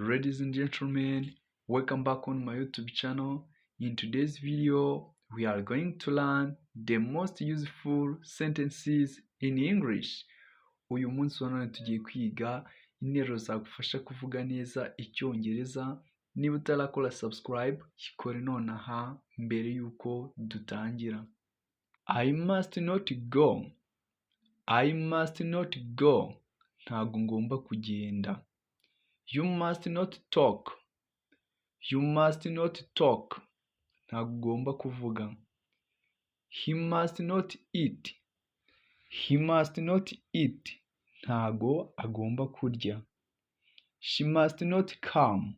Ladies and gentlemen, welcome back on my YouTube channel. In today's video, we are going to learn the most useful sentences in English. Uyu munsi wa none tugiye kwiga interuro zagufasha kuvuga neza Icyongereza. Niba utarakora subscribe, yikore nonaha mbere yuko dutangira. I must not go. I must not go. Ntabwo ngomba kugenda. You must not talk. You must not talk. Ntabwo ugomba kuvuga. He must not eat. He must not eat. Ntabwo agomba kurya. She must not come.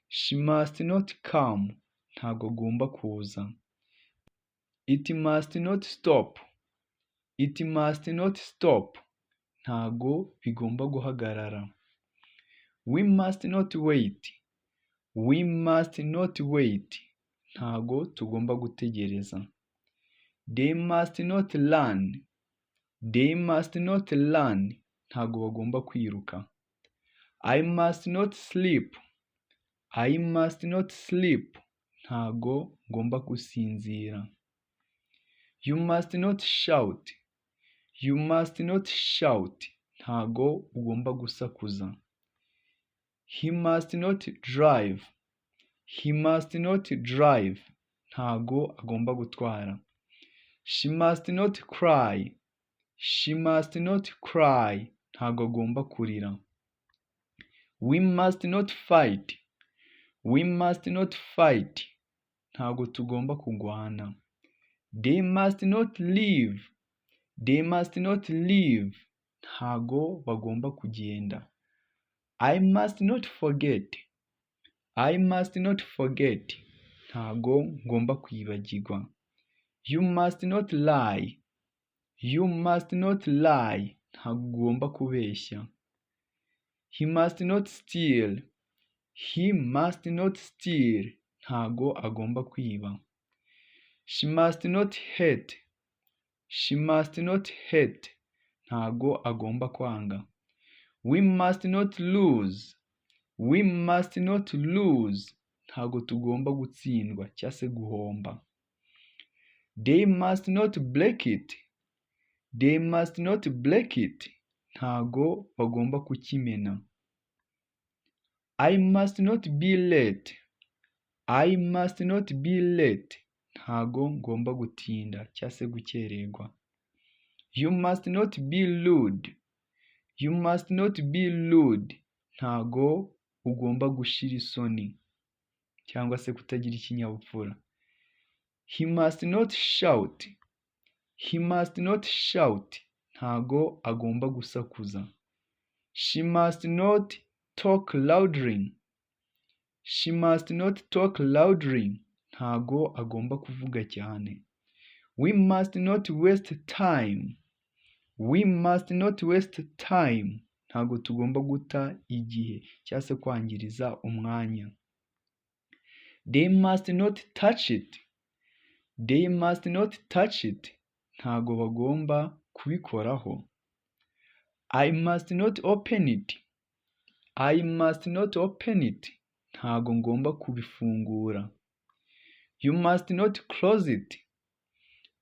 She must not come. Ntabwo agomba kuza. It must not stop. It must not stop. Ntabwo bigomba guhagarara. We must not wait. We must not wait. Ntabwo tugomba gutegereza. They must not run. They must not run. Ntabwo bagomba kwiruka. I must not sleep. I must not sleep. Ntabwo ngomba gusinzira. You must not shout. You must not shout. Ntabwo ugomba gusakuza. He must not drive. He must not drive. Ntabwo agomba gutwara. She must not cry. She must not cry. Ntabwo agomba kurira. We must not fight. We must not fight. Ntabwo tugomba kurwana. They must not leave. They must not leave. Ntabwo bagomba kugenda. I must not forget. I must not forget. Ntabwo ngomba kwibagirwa. You must not lie. You must not lie. Ntabwo ugomba kubeshya. He must not steal. He must not steal. Ntabwo agomba kwiba. She must not hate. She must not hate. Ntabwo agomba kwanga. We must not lose. We must not lose. Ntabwo tugomba gutsindwa cyangwa se guhomba. They must not break it. They must not break it. Ntabwo bagomba kukimena. I must not be late. I must not be late. Ntabwo ngomba gutinda cyangwa se gukererwa. You must not be rude. You must not be rude. Ntabwo ugomba gushira isoni cyangwa se kutagira ikinyabupfura. He must not shout. He must not shout. Ntabwo agomba gusakuza. She must not talk loudly. She must not talk loudly. Ntabwo agomba kuvuga cyane. We must not waste time. We must not waste time. Ntabwo tugomba guta igihe cyangwa se kwangiriza umwanya. They must not touch it. They must not touch it. Ntabwo bagomba kubikoraho. I must not open it. I must not open it. Ntabwo ngomba kubifungura. You must not close it.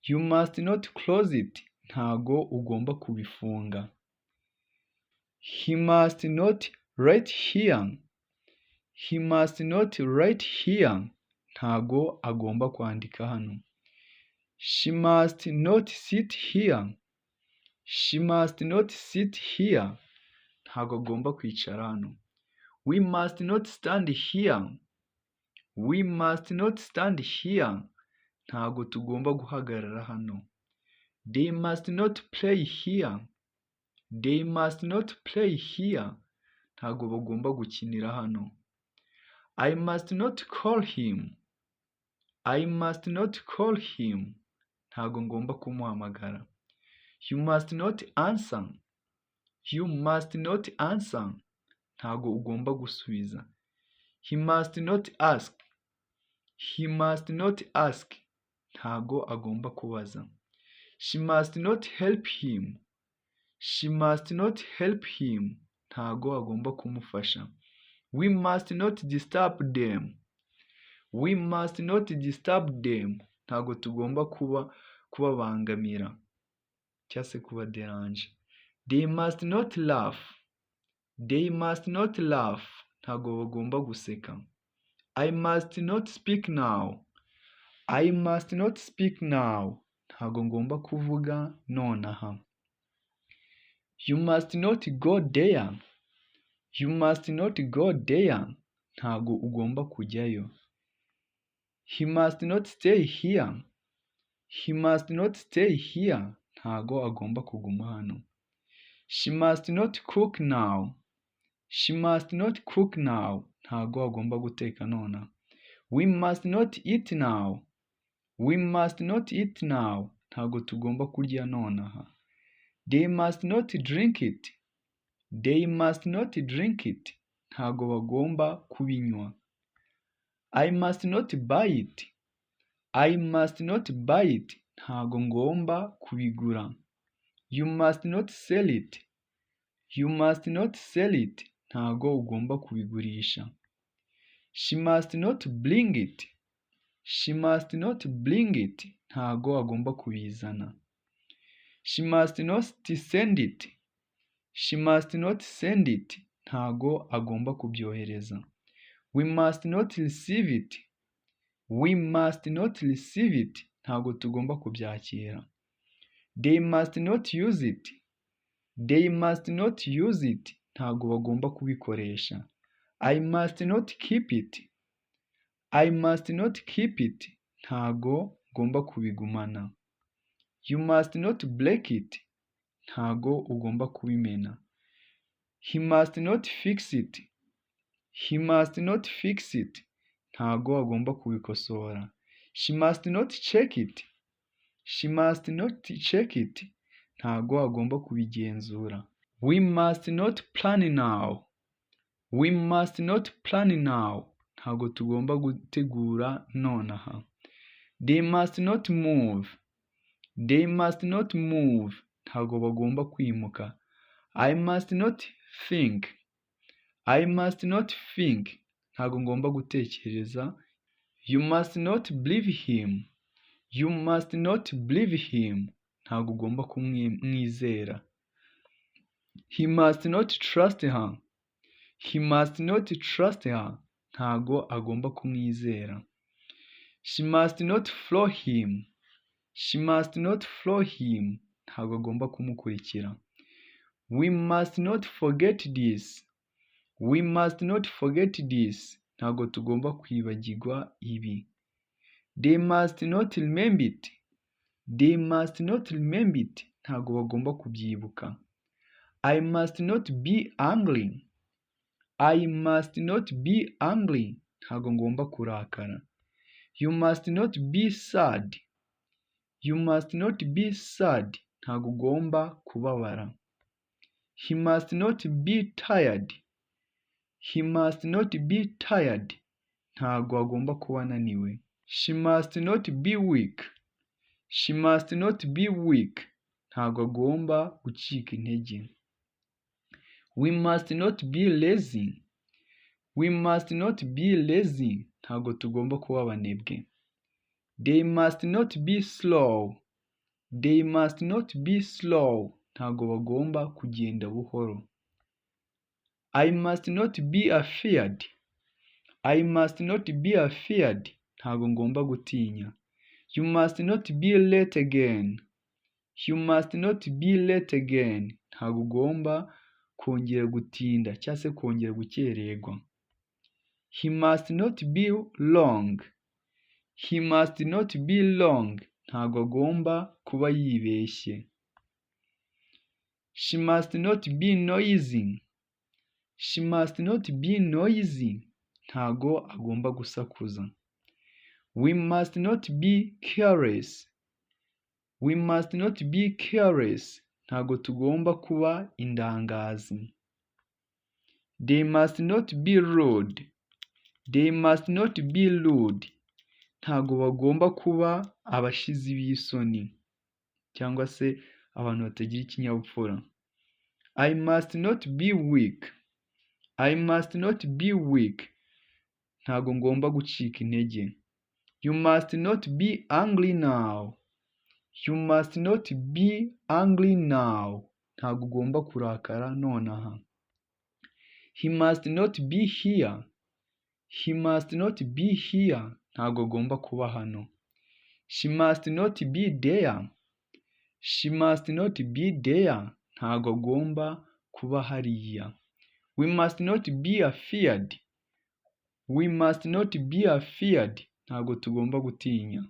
You must not close it. Ntabwo ugomba kubifunga. He must not write here. He must not write here. Ntabwo agomba kwandika hano. She must not sit here. She must not sit here. Ntabwo agomba kwicara hano. We must not stand here. We must not stand here. Ntabwo tugomba guhagarara hano. They must not play here. They must not play here. Ntabwo bagomba gukinira hano. I must not call him. I must not call him. Ntabwo ngomba kumuhamagara. You must not answer. You must not answer. Ntabwo ugomba gusubiza. He must not ask. He must not ask. Ntabwo agomba kubaza. She must not help him. She must not help him. Ntabwo agomba kumufasha. We must not disturb them. We must not disturb them. Ntabwo tugomba kubabangamira cyangwa se kubaderanje. They must not laugh. They must not laugh. Ntabwo bagomba guseka. I must not speak now. I must not speak now. Ntabwo ngomba kuvuga nonaha. You must not go there. You must not go there. Ntabwo ugomba kujyayo. He must not stay here. He must not stay here. Ntabwo agomba kuguma hano. She must not cook now. She must not cook now. Ntabwo agomba guteka nona. We must not eat now. We must not eat now. Ntabwo tugomba kurya nonaha. They must not drink it. They must not drink it. Ntabwo bagomba kubinywa. I must not buy it. I must not buy it. Ntabwo ngomba kubigura. You must not sell it. You must not sell it. Ntabwo ugomba kubigurisha. She must not bring it. She must not bring it. Ntabwo agomba kubizana. She must not send it. She must not send it. Ntabwo agomba kubyohereza. We must not receive it. We must not receive it. Ntabwo tugomba kubyakira. They must not use it. They must not use it. Ntabwo bagomba kubikoresha. I must not keep it. I must not keep it. Ntabwo ngomba kubigumana. You must not break it. Ntabwo ugomba kubimena. He must not fix it. He must not fix it. Ntabwo agomba kubikosora. She must not check it. She must not check it. Ntabwo agomba kubigenzura. We must not plan now. We must not plan now. Ntabwo tugomba gutegura nonaha. They must not move. They must not move. Ntabwo bagomba kwimuka. I must not think. I must not think. Ntabwo ngomba gutekereza. You must not believe him. You must not believe him. Ntabwo ugomba kumwizera. He must not trust her. He must not trust her. Ntabwo agomba kumwizera. She must not follow him. She must not follow him. Ntabwo agomba kumukurikira. We must not forget this. We must not forget this. Ntabwo tugomba kwibagirwa ibi. They must not remember it. They must not remember it. Ntabwo bagomba kubyibuka. I must not be angry. I must not be angry. Ntabwo ngomba kurakara. You must not be sad. You must not be sad. Ntabwo ugomba kubabara. He must not be tired. He must not be tired. Ntabwo agomba kuba ananiwe. She must not be weak. She must not be weak. Ntabwo agomba gucika intege. We must not be lazy. We must not be lazy. Ntabwo tugomba kuba abanebwe. They must not be slow. They must not be slow. Ntabwo bagomba kugenda buhoro. I must not be afeared. I must not be afeared. Ntabwo ngomba gutinya. You must not be late again. You must not be late again. Ntabwo ugomba kongera gutinda cyangwa se kongera gukererwa. He must not be long. He must not be long. Ntabwo agomba kuba yibeshye. She must not be noisy. She must not be noisy. Ntabwo agomba gusakuza. We must not be careless. We must not be careless. Ntabwo tugomba kuba indangazi. They must not be rude. They must not be rude. Ntabwo bagomba kuba abashizi b'isoni cyangwa se abantu batagira ikinyabupfura. I must not be weak. I must not be weak. Ntago ngomba gucika intege. You must not be angry now. You must not be angry now. Ntago ugomba kurakara nonaha. He must not be here. He must not be here. Ntago agomba kuba hano. She must not be there. She must not be there. Ntago agomba kuba hariya. We must not be afeared. We must not be afeared. Ntago tugomba gutinya.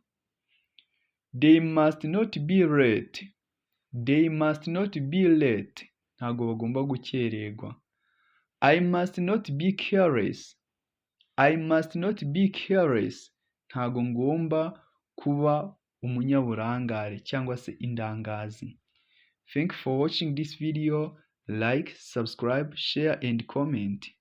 They must not be late. They must not be late. Ntago bagomba gukererwa. I must not be careless. I must not be careless. Ntago ngomba kuba umunyaburangare cyangwa se indangazi. Thank you for watching this video. Like, subscribe, share and comment.